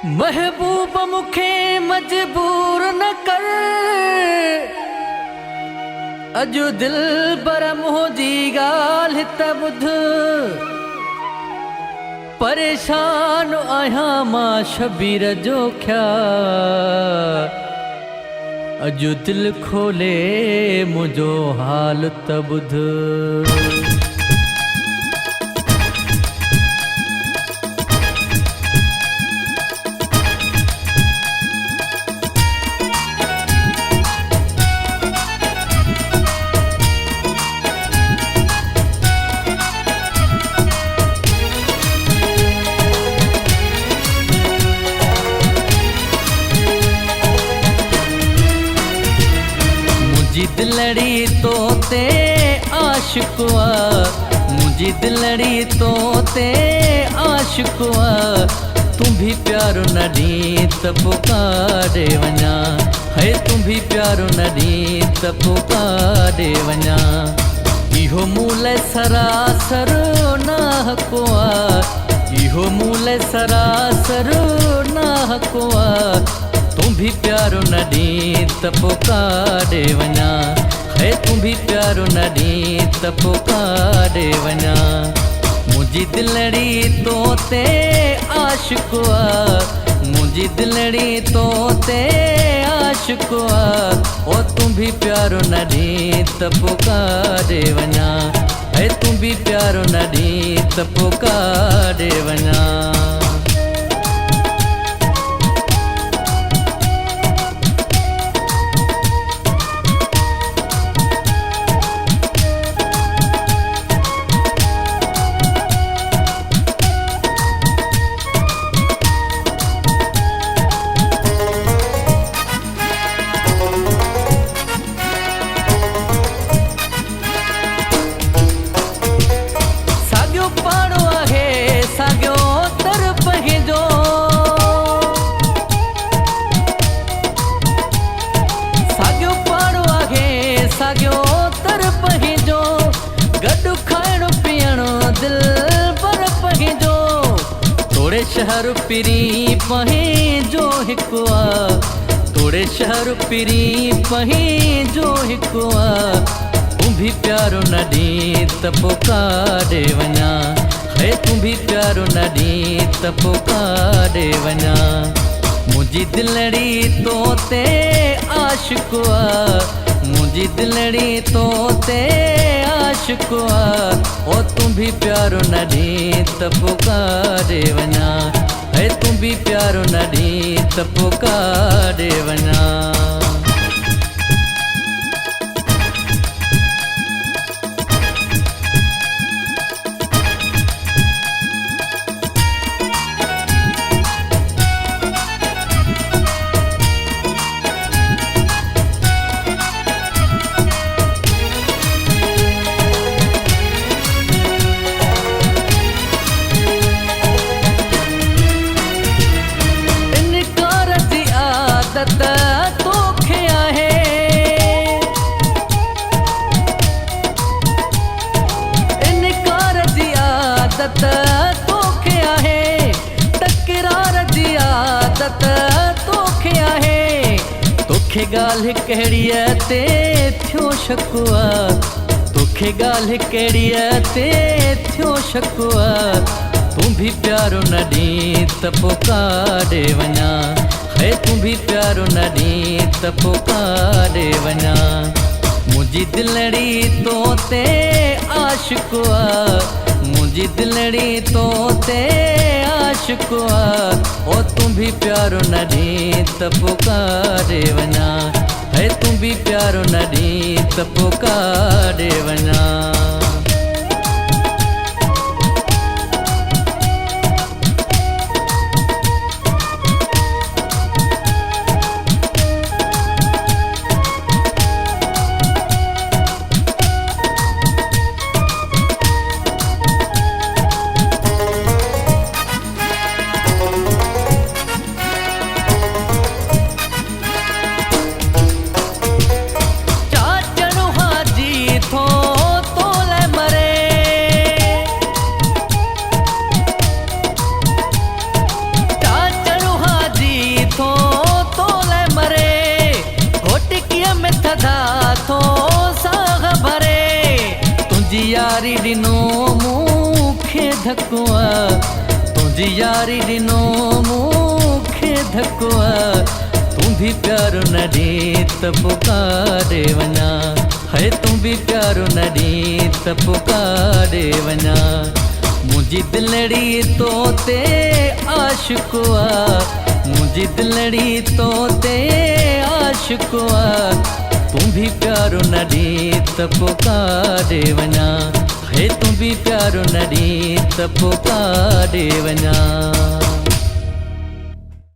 महबूब मुखे मजबूर न कर, अजु दिल बर मुंहिंजी ॻाल्हि त ॿुध। परेशान आहियां मां शबीर जो ख्याल, अजु दिल खोले मुंहिंजो हाल त ॿुध। मुंहिंजी दिलड़ी तो ते आशिक़ आ, मुंहिंजी दिलड़ी तो ते आशिक़ आ। तूं भी प्यारो न ॾीं त पुकारे वञा, है तूं भी प्यारो न ॾीं त पुकारे वञा। इहो मूं लाइ सरासर नाहको आ, इहो मूं लाइ सरासर नाहको आ। तूं भी प्यारो न ॾीं त पुकारे वञा, है तूं भी प्यारो न ॾीं त पुकारे वञा। मुंहिंजी दिलड़ी तो ते आशिक़ आ, मुंहिंजी दिलड़ी तो ते आशिक़ आ। ओ तूं भी प्यारो न ॾीं त पुकारे वञा, है तूं भी प्यारो न ॾीं त पुकारे वञा। साॻियो तर पंहिंजो, गॾु खाइणु पीअणु दिल बर पंहिंजो। थोरे शहर पिरी पंहिंजो हिकु आ, थोरे शहर पिरी पंहिंजो हिकु आ। तूं भी प्यारो न ॾीं त पुकारे वञा, है तूं भी प्यारो न ॾीं त पुकारे वञा। मुंहिंजी दिलड़ी तो ते आशिक़ आ, मुंहिंजी दिलड़ी तो ते आशिक़ आ। ओ तूं भी प्यारो न ॾीं त पुकारे वञा, है तूं भी प्यारो न ॾीं त पुकारे वञा। तोखे आहे इनकार जी आदत तोखे आहे, तकरार जी आदत तोखे आहे। तोखे ॻाल्हि कहिड़ीअ ते थियो शक आ, तोखे ॻाल्हि कहिड़ीअ ते थियो शक आ। तूं भी प्यारो न ॾीं त पुकारे वञा, है तूं भी प्यारो न ॾीं त पुकारे वञा। मुंहिंजी दिलड़ी तो ते आशिक़ आ, मुंहिंजी दिलड़ी तो ते आशिक़ आ। ओ तूं भी प्यारो न ॾीं त पुकारे वञा, है तूं भी प्यारो न ॾीं त पुकारे वञा। चाचड़ हाजी थो तो तुझी यारी ॾिनो मूंखे धको आहे, तुझी यारी ॾिनो मूंखे धको आहे। तूं भी प्यारो न ॾे त पुकारे वञा, है तूं भी प्यारो न ॾे त पुकारे वञा। मुंहिंजी दिलड़ी तो ते आशिक़ आहे, मुंहिंजी दिलड़ी तो ते आशिक़ आहे। तूं भी प्यारो न ॾे त पुकारे वञा, है तूं भी प्यारो न ॾे त पुकारे वञा।